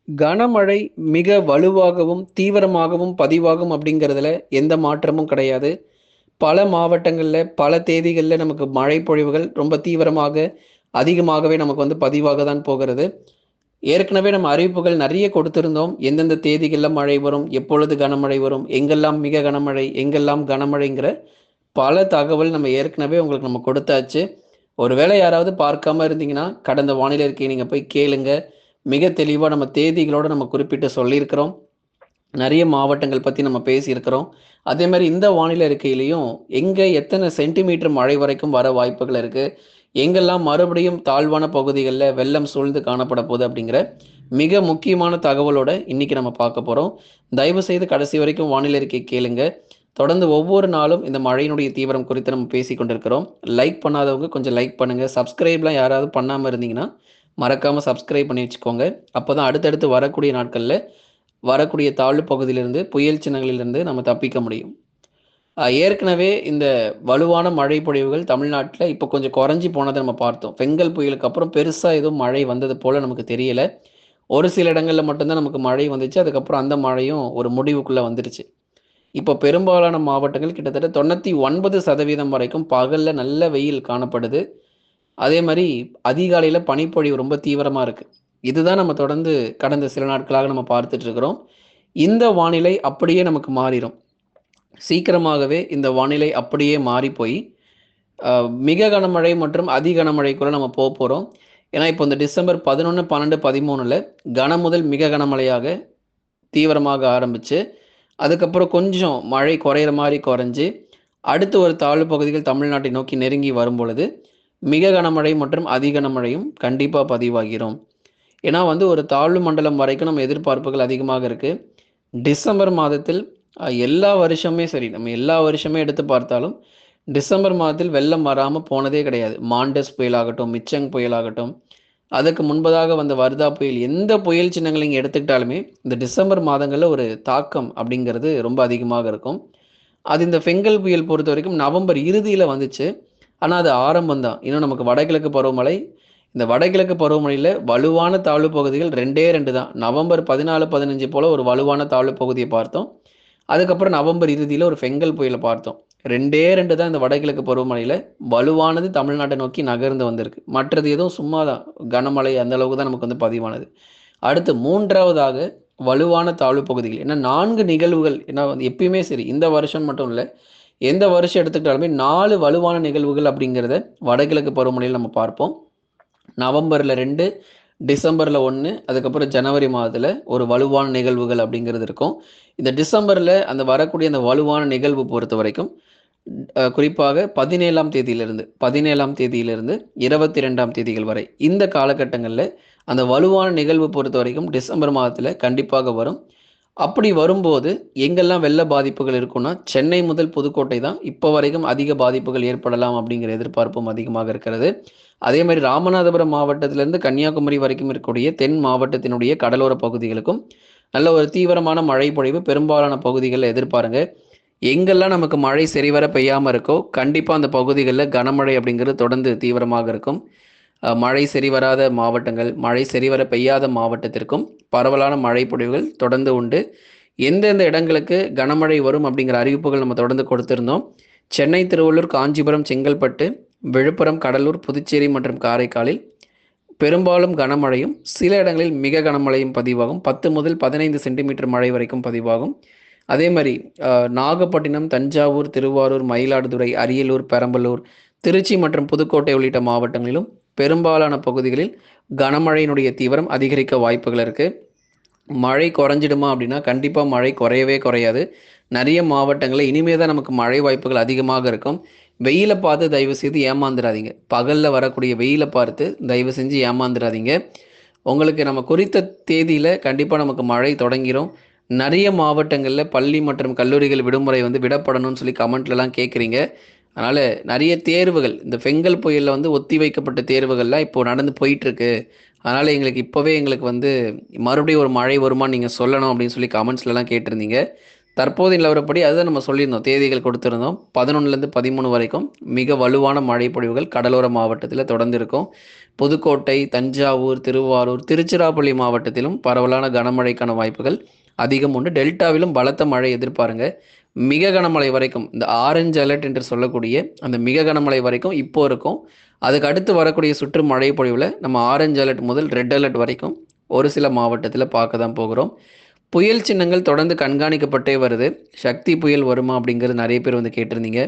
கனமழை மிக வலுவாகவும், தீவிரமாகவும் பதிவாகும் அப்படிங்கிறதுல எந்த மாற்றமும் கிடையாது. பல மாவட்டங்கள்ல, பல தேதிகள்ல நமக்கு மழை பொழிவுகள் ரொம்ப தீவிரமாக, அதிகமாகவே நமக்கு பதிவாக தான் போகிறது. ஏற்கனவே நம்ம அறிவிப்புகள் நெறைய கொடுத்திருந்தோம். எந்தெந்த தேதிகள்ல மழை வரும், எப்பொழுது கனமழை வரும், எங்கெல்லாம் மிக கனமழை, எங்கெல்லாம் கனமழைங்கிற பல தகவல் நம்ம ஏற்கனவே உங்களுக்கு நம்ம கொடுத்தாச்சு. ஒருவேளை யாராவது பார்க்காம இருந்தீங்கன்னா, கடந்த வானிலை அறிக்கைய நீங்க போய் கேளுங்க. மிக தெளிவா நம்ம தேதிகளோட நம்ம குறிப்பிட்டு சொல்லியிருக்கிறோம். நெறைய மாவட்டங்கள் பத்தி நம்ம பேசியிருக்கிறோம். அதேமாரி இந்த வானிலை அறிக்கையிலயும் எங்க எத்தன சென்டிமீட்டர் மழை வரைக்கும் வர வாய்ப்புகள் இருக்கு, எங்கெல்லாம் மறுபடியும் தாழ்வான பகுதிகள்ல வெள்ளம் சூழ்ந்து காணப்பட போகுது அப்படிங்கிற மிக முக்கியமான தகவலோட இன்னைக்கு நம்ம பார்க்க போறோம். தயவு செய்து கடைசி வரைக்கும் வானிலை அறிக்கை கேளுங்க. தொடர்ந்து ஒவ்வொரு நாளும் இந்த மழையினுடைய தீவிரம் குறித்து நம்ம பேசிக் கொண்டிருக்கிறோம். லைக் பண்ணாதவங்க கொஞ்சம் லைக் பண்ணுங்க. சப்ஸ்கிரைப்லாம் யாராவது பண்ணாம இருந்தீங்கன்னா, மறக்காம சப்ஸ்கிரைப் பண்ணி வச்சுக்கோங்க. அப்பதான் அடுத்தடுத்து வரக்கூடிய நாட்கள்ல வரக்கூடிய தாழ்வு பகுதியிலிருந்து, புயல் சின்னங்களிலிருந்து நம்ம தப்பிக்க முடியும். ஏற்கனவே இந்த வலுவான மழை பொழிவுகள் தமிழ்நாட்டுல இப்ப கொஞ்சம் குறைஞ்சு போனத நம்ம பார்த்தோம். பெங்கல் புயலுக்கு அப்புறம் பெருசா எதுவும் மழை வந்தது போல நமக்கு தெரியல. ஒரு சில இடங்கள்ல மட்டும் தான் நமக்கு மழை வந்துச்சு. அதுக்கப்புறம் அந்த மழையும் ஒரு முடிவுக்குள்ள வந்துருச்சு. இப்போ பெரும்பாலான மாவட்டங்கள் கிட்டத்தட்ட 99% வரைக்கும் பகல்ல நல்ல வெயில் காணப்படுது. அதே மாரி அதிகாலையில பனிப்பொழிவு ரொம்ப தீவிரமா இருக்கு. இதுதான் நம்ம தொடர்ந்து கடந்த சில நாட்களாக நம்ம பார்த்துட்டு இருக்கிறோம். இந்த வானிலை அப்படியே நமக்கு மாறிரும். சீக்கிரமாகவே இந்த வானிலை அப்படியே மாறி போய், மிக கனமழை மற்றும் அதி கனமழைக்குள்ள நம்ம போறோம். ஏன்னா, இப்போ இந்த டிசம்பர் 11, 12, 13ல கனமுதல் மிக கனமழையாக தீவிரமாக ஆரம்பிச்சு, அதுக்கப்புறம் கொஞ்சம் மழை குறையிற மாரி குறைஞ்சு, அடுத்து ஒரு தாழ்வு பகுதிகள் தமிழ்நாட்டை நோக்கி நெருங்கி வரும்பொழுது, மிக கனமழை மற்றும் அதி கனமழையும் கண்டிப்பா பதிவாகிரும். ஏன்னா ஒரு தாழ்வு மண்டலம் வரைக்கும் நம்ம எதிர்பார்ப்புகள் அதிகமாக இருக்கு. டிசம்பர் மாதத்தில் எல்லா வருஷமே சரி, நம்ம எல்லா வருஷமே எடுத்து பார்த்தாலும், டிசம்பர் மாதத்தில் வெள்ளம் வராம போனதே கிடையாது. மாண்டஸ் புயலாகட்டும், மிச்சங் புயலாகட்டும், அதுக்கு முன்பதாக வந்த வர்தா புயல், எந்த புயல் சின்னங்கள நீங்க எடுத்துக்கிட்டாலுமே, இந்த டிசம்பர் மாதங்கள்ல ஒரு தாக்கம் அப்படிங்கிறது ரொம்ப அதிகமாக இருக்கும். அது இந்த ஃபெங்கல் புயல் பொறுத்தவரைக்கும் நவம்பர் இறுதியில வந்துச்சு. ஆனா, அது ஆரம்பம் தான். இன்னும் நமக்கு வடகிழக்கு பருவமழை இந்த வடகிழக்கு பருவமழையில வலுவான தாழ்வு பகுதிகள் 2டே 2 தான். நவம்பர் 14, 15 போல ஒரு வலுவான தாழ்வு பகுதிய பார்த்தோம். அதுக்கப்புறம் நவம்பர் இறுதியில ஒரு ஃபெங்கல் புயல பார்த்தோம். 2டே 2 தான் இந்த வடகிழக்கு பருவமழையில வலுவானது தமிழ்நாட்ட நோக்கி நகர்ந்து வந்திருக்கு. மற்றது எதுவும் சும்மா தான். கனமழை அந்த அளவுக்கு தான் நமக்கு பதிவானது. அடுத்து 3வதாக வலுவான தாழ்வு பகுதிகள். ஏன்னா 4 நிகழ்வுகள் ஏன்னா எப்பயுமே சரி, இந்த வருஷம் மட்டும் இல்ல. எந்த வருஷம் எடுத்துக்கிட்டாலுமே 4 வலுவான நிகழ்வுகள் அப்படிங்கிறத வடகிழக்கு பருவமழையில நம்ம பார்ப்போம். நவம்பர்ல 2, டிசம்பர்ல 1, அதுக்கப்புறம் ஜனவரி மாதத்துல ஒரு வலுவான நிகழ்வுகள் அப்படிங்கிறது இருக்கும். இந்த டிசம்பர்ல அந்த வரக்கூடிய அந்த வலுவான நிகழ்வு பொறுத்தவரைக்கும், குறிப்பாக 17ஆம் தேதியிலிருந்து 22ஆம் தேதிகள் வரை இந்த காலகட்டங்கள்ல அந்த வலுவான நிகழ்வு பொறுத்தவரைக்கும் டிசம்பர் மாதத்துல கண்டிப்பாக வரும். அப்படி வரும்போது எங்கெல்லாம் வெள்ள பாதிப்புகள் இருக்கும்னா, சென்னை முதல் புதுக்கோட்டை தான் இப்போ வரைக்கும் அதிக பாதிப்புகள் ஏற்படலாம் அப்படிங்கிற எதிர்பார்ப்பும் அதிகமாக இருக்கிறது. அதே மாரி ராமநாதபுரம் மாவட்டத்திலிருந்து கன்னியாகுமரி வரைக்கும் இருக்கக்கூடிய தென் மாவட்டத்தினுடைய கடலோர பகுதிகளுக்கும் நல்ல ஒரு தீவிரமான மழை பொழிவு பெரும்பாலான பகுதிகள்ல எதிர்பாருங்க. எங்கெல்லாம் நமக்கு மழை சரிவர பெய்யாம இருக்கோ, கண்டிப்பா அந்த பகுதிகள்ல கனமழை அப்படிங்கிறது தொடர்ந்து தீவிரமாக இருக்கும். மழை சரிவராத மாவட்டங்கள், மழை சரிவர பெய்யாத மாவட்டத்திற்கும் பரவலான மழை பொழிவுகள் தொடர்ந்து உண்டு. எந்தெந்த இடங்களுக்கு கனமழை வரும் அப்படிங்கிற அறிவிப்புகள் நம்ம தொடர்ந்து கொடுத்திருந்தோம். சென்னை, திருவள்ளூர், காஞ்சிபுரம், செங்கல்பட்டு, விழுப்புரம், கடலூர், புதுச்சேரி மற்றும் காரைக்காலில் பெரும்பாலும் கனமழையும், சில இடங்களில் மிக கனமழையும் பதிவாகும். 10 முதல் 15 சென்டிமீட்டர் மழை வரைக்கும் பதிவாகும். அதே மாரி நாகப்பட்டினம், தஞ்சாவூர், திருவாரூர், மயிலாடுதுறை, அரியலூர், பெரம்பலூர், திருச்சி மற்றும் புதுக்கோட்டை உள்ளிட்ட மாவட்டங்களிலும் பெரும்பாலான பகுதிகளில் கனமழையினுடைய தீவிரம் அதிகரிக்க வாய்ப்புகள் இருக்கு. மழை குறைஞ்சிடுமா அப்படின்னா, கண்டிப்பா மழை குறையவே குறையாது. நெறைய மாவட்டங்கள்ல இனிமே தான் நமக்கு மழை வாய்ப்புகள் அதிகமாக இருக்கும். வெயில பார்த்து தயவு செய்து ஏமாந்துராதீங்க. பகல்ல வரக்கூடிய வெயில பார்த்து தயவு செஞ்சு ஏமாந்துராதீங்க. உங்களுக்கு நம்ம குறித்த தேதியில கண்டிப்பா நமக்கு மழை தொடங்கிரும். நெறைய மாவட்டங்கள்ல பள்ளி மற்றும் கல்லூரிகள் விடுமுறை விடப்படணும்னு சொல்லி கமெண்ட்லலாம் கேட்குறீங்க. அதனால நெறைய தேர்வுகள் இந்த ஃபெங்கல் புயல்ல ஒத்திவைக்கப்பட்ட தேர்வுகள்லாம் இப்போ நடந்து போயிட்டுருக்கு. அதனால எங்களுக்கு இப்பவே எங்களுக்கு மறுபடியும் ஒரு மழை வருமான்னு நீங்க சொல்லணும் அப்படின்னு சொல்லி கமெண்ட்ஸ்லலாம் கேட்டிருந்தீங்க. தற்போதைய நிலவரப்படி அதுதான் நம்ம சொல்லியிருந்தோம். தேதிகள் கொடுத்திருந்தோம். 11லேருந்து 13 வரைக்கும் மிக வலுவான மழை பொழிவுகள் கடலோர மாவட்டத்தில தொடர்ந்து இருக்கும். புதுக்கோட்டை, தஞ்சாவூர், திருவாரூர், திருச்சிராப்பள்ளி மாவட்டத்திலும் பரவலான கனமழைக்கான வாய்ப்புகள் அதிகம் உண்டு. டெல்டாவிலும் பலத்த மழை எதிர்பாருங்க. மிக கனமழை வரைக்கும் இந்த ஆரஞ்ச் அலர்ட் என்று சொல்லக்கூடிய அந்த மிக கனமழை வரைக்கும் இப்போ இருக்கும். அதுக்கு அடுத்து வரக்கூடிய சுற்று மழை பொழிவுல நம்ம ஆரஞ்ச் அலர்ட் முதல் ரெட் அலர்ட் வரைக்கும் ஒரு சில மாவட்டத்தில பார்க்க தான் போகிறோம். புயல் சின்னங்கள் தொடர்ந்து கண்காணிக்கப்பட்டே வருது. சக்தி புயல் வருமா? அப்படிங்கிறது நெறைய பேர் வந்து கேட்டிருந்தீங்க.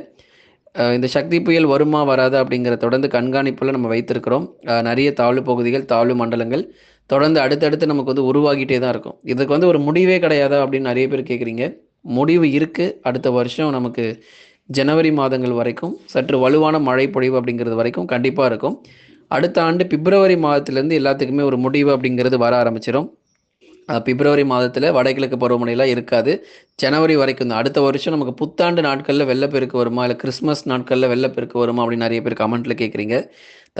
இந்த சக்தி புயல் வருமா? வராதா? அப்படிங்கிற தொடர்ந்து கண்காணிப்புல நம்ம வைத்திருக்கிறோம். நெறைய தாழ்வு பகுதிகள், தாழ்வு மண்டலங்கள் தொடர்ந்து அடுத்தடுத்து நமக்கு வந்து உருவாகிட்டே தான் இருக்கும். இதுக்கு வந்து ஒரு முடிவே கிடையாதா? அப்படின்னு நெறைய பேர் கேட்குறீங்க. முடிவு இருக்கு. அடுத்த வருஷம் நமக்கு ஜனவரி மாதங்கள் வரைக்கும் சற்று வலுவான மழை பொழிவு அப்படிங்கிறது வரைக்கும் கண்டிப்பா இருக்கும். அடுத்த ஆண்டு பிப்ரவரி மாதத்திலேருந்து எல்லாத்துக்குமே ஒரு முடிவு அப்படிங்கிறது வர ஆரம்பிச்சிரும். பிப்ரவரி மாதத்துல வடகிழக்கு பருவமழைலாம் இருக்காது. ஜனவரி வரைக்கும் தான். அடுத்த வருஷம் நமக்கு புத்தாண்டு நாட்கள்ல வெள்ளப்பெருக்கு வருமா? இல்ல கிறிஸ்மஸ் நாட்கள்ல வெள்ளப்பெருக்கு வருமா? அப்படின்னு நெறைய பேர் கமெண்ட்ல கேட்குறீங்க.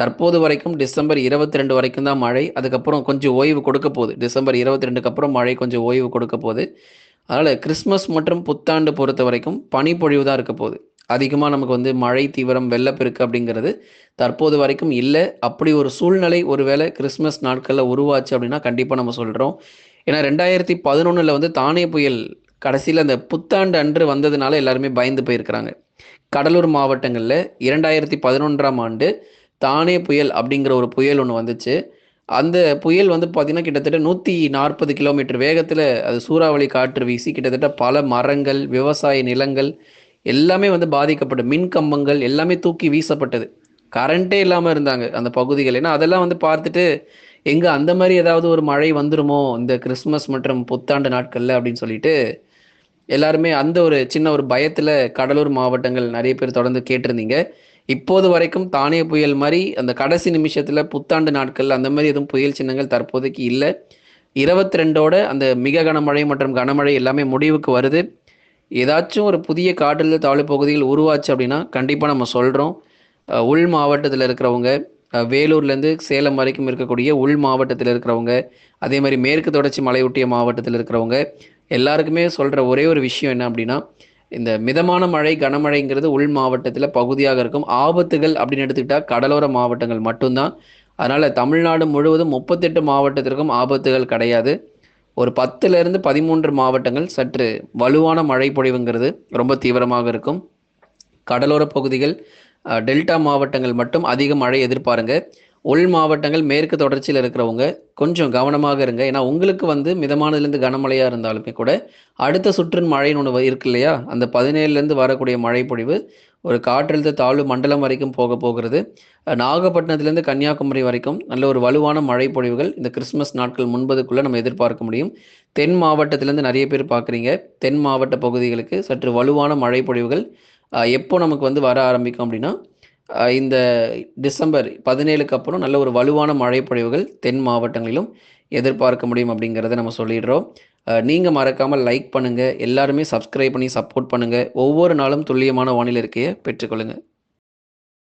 தற்போது வரைக்கும் டிசம்பர் 22 வரைக்கும் தான் மழை. அதுக்கப்புறம் கொஞ்சம் ஓய்வு கொடுக்க போகுது. டிசம்பர் 22க்கு அப்புறம் மழை கொஞ்சம் ஓய்வு கொடுக்க போகுது. அதனால கிறிஸ்மஸ் மற்றும் புத்தாண்டு பொறுத்தவரைக்கும் பனிப்பொழிவு தான் இருக்க போகுது. அதிகமா நமக்கு வந்து மழை தீவிரம், வெள்ளப்பெருக்கு அப்படிங்கிறது தற்போது வரைக்கும் இல்ல. அப்படி ஒரு சூழ்நிலை ஒருவேளை கிறிஸ்மஸ் நாட்கள்ல உருவாச்சு அப்படின்னா கண்டிப்பா நம்ம சொல்றோம். ஏன்னா 2011ல வந்து தானே புயல் கடைசியில அந்த புத்தாண்டு அன்று வந்ததுனால எல்லாருமே பயந்து போயிருக்கிறாங்க. கடலூர் மாவட்டங்கள்ல 2011ஆம் ஆண்டு தானே புயல் அப்படிங்கிற ஒரு புயல் ஒண்ணு வந்துச்சு. அந்த புயல் வந்து பார்த்தீங்கன்னா, கிட்டத்தட்ட 140 கிலோமீட்டர் வேகத்தில அது சூறாவளி காற்று வீசி கிட்டத்தட்ட பல மரங்கள், விவசாய நிலங்கள் எல்லாமே வந்து பாதிக்கப்பட்டு மின் கம்பங்கள் எல்லாமே தூக்கி வீசப்பட்டது. கரண்டே இல்லாம இருந்தாங்க அந்த பகுதிகள். ஏன்னா அதெல்லாம் வந்து பார்த்துட்டு, எங்க அந்த மாரி ஏதாவது ஒரு மழை வந்துருமோ இந்த கிறிஸ்மஸ் மற்றும் புத்தாண்டு நாட்கள்ல அப்படின்னு சொல்லிட்டு, எல்லாருமே அந்த ஒரு சின்ன ஒரு பயத்துல கடலூர் மாவட்டங்கள் நெறைய பேர் தொடர்ந்து கேட்டிருந்தீங்க. இப்போது வரைக்கும் தானே புயல் மாரி அந்த கடைசி நிமிஷத்துல புத்தாண்டு நாட்கள்ல அந்த மாரி எதுவும் புயல் சின்னங்கள் தற்போதைக்கு இல்ல. 22ஓட அந்த மிக கனமழை மற்றும் கனமழை எல்லாமே முடிவுக்கு வருது. ஏதாச்சும் ஒரு புதிய காற்றழுத்த தாழ்வு பகுதிகள் உருவாச்சு அப்படின்னா, கண்டிப்பா நம்ம சொல்றோம். உள் மாவட்டத்தில இருக்கிறவங்க, வேலூர்லேருந்து சேலம் வரைக்கும் இருக்கக்கூடிய உள் மாவட்டத்தில இருக்கிறவங்க, அதே மாரி மேற்கு தொடர்ச்சி மலையொட்டிய மாவட்டத்தில இருக்கிறவங்க, எல்லாருக்குமே சொல்ற ஒரே ஒரு விஷயம் என்ன அப்படின்னா, இந்த மிதமான மழை, கனமழைங்கிறது உள் மாவட்டத்தில பகுதியாக இருக்கும். ஆபத்துகள் அப்படின்னு எடுத்துக்கிட்டா கடலோர மாவட்டங்கள் மட்டும் தான். அதனால தமிழ்நாடு முழுவதும் 38 மாவட்டத்திற்கும் ஆபத்துகள் கிடையாது. ஒரு 10லேருந்து 13 மாவட்டங்கள் சற்று வலுவான மழை பொழிவுங்கிறது ரொம்ப தீவிரமாக இருக்கும். கடலோர பகுதிகள், டெல்டா மாவட்டங்கள் மட்டும் அதிக மழை எதிர்பாருங்க. உள் மாவட்டங்கள், மேற்கு தொடர்ச்சியில இருக்கிறவங்க கொஞ்சம் கவனமாக இருங்க. ஏன்னா, உங்களுக்கு வந்து மிதமானதுலேருந்து கனமழையா இருந்தாலுமே கூட, அடுத்த சுற்றின் மழைன்னு ஒண்ணு இருக்கு இல்லையா? அந்த 17லேருந்து வரக்கூடிய மழை பொழிவு, ஒரு காற்றழுத்த தாழ்வு மண்டலம் வரைக்கும் போகிறது. நாகப்பட்டினத்திலேருந்து கன்னியாகுமரி வரைக்கும் நல்ல ஒரு வலுவான மழை பொழிவுகள் இந்த கிறிஸ்மஸ் நாட்கள் முன்பதுக்குள்ள நம்ம எதிர்பார்க்க முடியும். தென் மாவட்டத்திலேருந்து நெறைய பேர் பார்க்குறீங்க. தென் மாவட்ட பகுதிகளுக்கு சற்று வலுவான மழை பொழிவுகள் எப்போ நமக்கு வந்து வர ஆரம்பிக்கும் அப்படின்னா, இந்த டிசம்பர் 17க்கு அப்புறம் நல்ல ஒரு வலுவான மழை பொழிவுகள் தென் மாவட்டங்களிலும் எதிர்பார்க்க முடியும் அப்படிங்கிறத நம்ம சொல்லிடுறோம். நீங்க மறக்காம லைக் பண்ணுங்க. எல்லாருமே சப்ஸ்கிரைப் பண்ணி சப்போர்ட் பண்ணுங்க. ஒவ்வொரு நாளும் துல்லியமான வானிலை அறிக்கையை பெற்றுக்கொள்ளுங்க.